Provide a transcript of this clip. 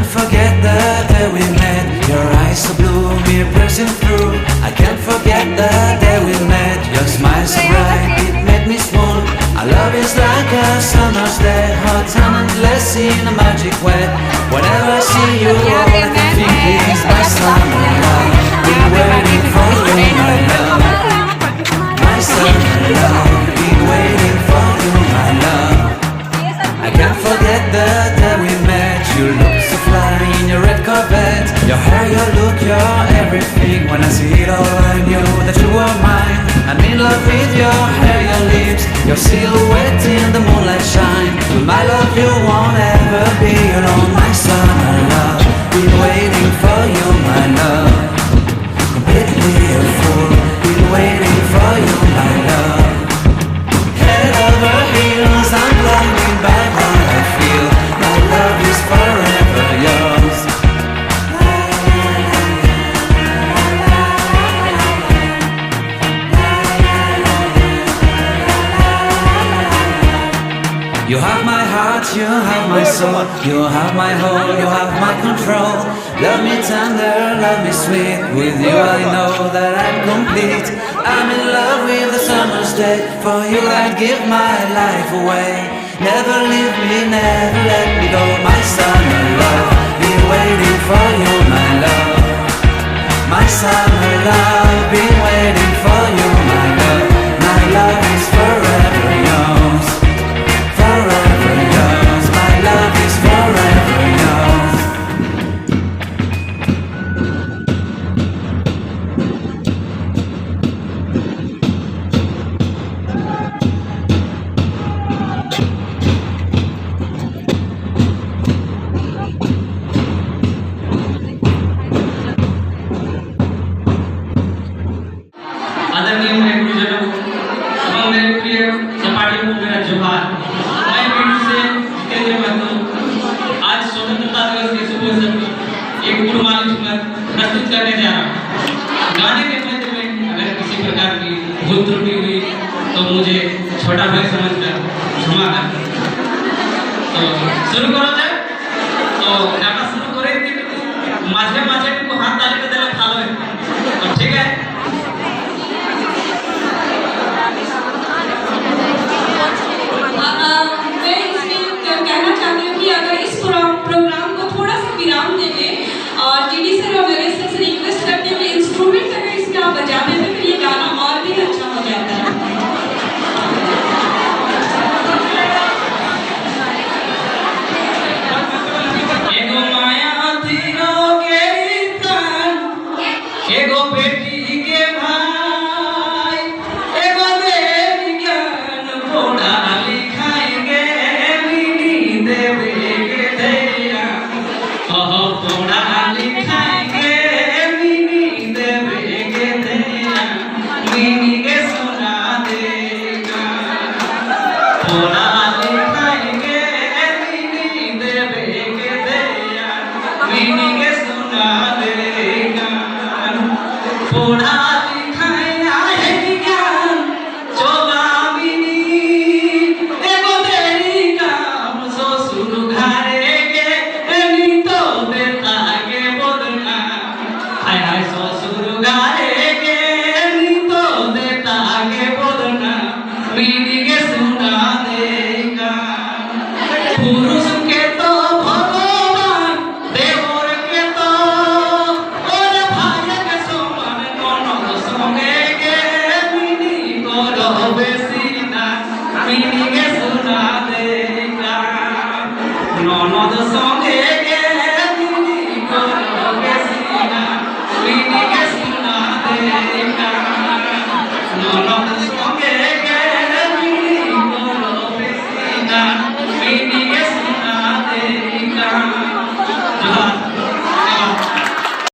forget the day we met. Your eyes so blue, me pressing through. I can't forget the day we met. Your smile so bright, it made me swoon. Our love is like a summer's day, hot and endless in a magic way. Whenever I see you, all I can think is my summer love. Been waiting for you, my love. My summer love. Been waiting for you, my love. I can't forget the day we met. You look so fly in your red Corvette. Your hair, your look, your everything. When I see it all, I knew that you were mine. I'm in love with your hair, your lips, your silhouette in the moonlight shine. With my love, you won't ever be alone. My summer love, been waiting for you, my love. Completely a fool, been waiting for you, my love. Head over heels, I'm blinded by what I feel. My love is forever yours. You have my heart, you have my soul, you have my whole, you have my control. Love me tender, love me sweet. With you I know that I'm complete. I'm in love with the summer's day. For you I'd give my life away. Never leave me, never let me go. My summer love, been waiting for you, my love. My summer love, been waiting for you, my love. My love is forever yours. Forever yours, my love is forever yours. आदरणीय मेरे गुरुजनों एवं मेरे प्रिय सपाटियों को मेरा जोहार। मैं वीर से जितेंद्र महतो आज स्वतंत्रता दिवस के शुभ अवसर पर एक गुणमालिक स्मृति प्रस्तुत करने जा रहा हूँ। गाने के मध्य में अगर किसी प्रकार की भूल त्रुटि हुई तो मुझे छोटा भाई समझकर क्षमा कर। तो शुरू करो जाए। तो गाना शुरू करें कि माझे माझे को हाथ ताली के दिला खा लो। तो ठीक है। मैं इसमें कहना चाहती हूँ कि अगर इस प्रोग्राम को थोड़ा सा विराम दे दें और टीडी सर और नरेश सर से रिक्वेस्ट करते हैं कि इंस्ट्रूमेंट अगर इसका बजा देते तो ये गाना और भी अच्छा हो जाता है। एगो माया तीनो के तन, एगो बेटी के भाई, एगो देव ज्ञान पढ़ा लिखाएंगे मिनी देवे के धैया। हो पढ़ा लिखाएंगे मिनी देवे के धैया, मिनी के सुना देगा। पढ़ा लिखाएंगे मिनी देवे के धैया, मिनी के सुना देगा। पढ़ा लिखाए आए ज्ञान चोला मिनी, एगो देरी काम ससुर घरे के एनी तो देता के बोलना। हाय हाय ससुर घरे के एनी तो देता के बोलना, मिनी के सुना देगा। पुरुष के तो भगवान, देवर के तो और भाई के समान ननद संगे गे मिनी करो बेसीना, मिनी के सुना देगा। ननद संगे गे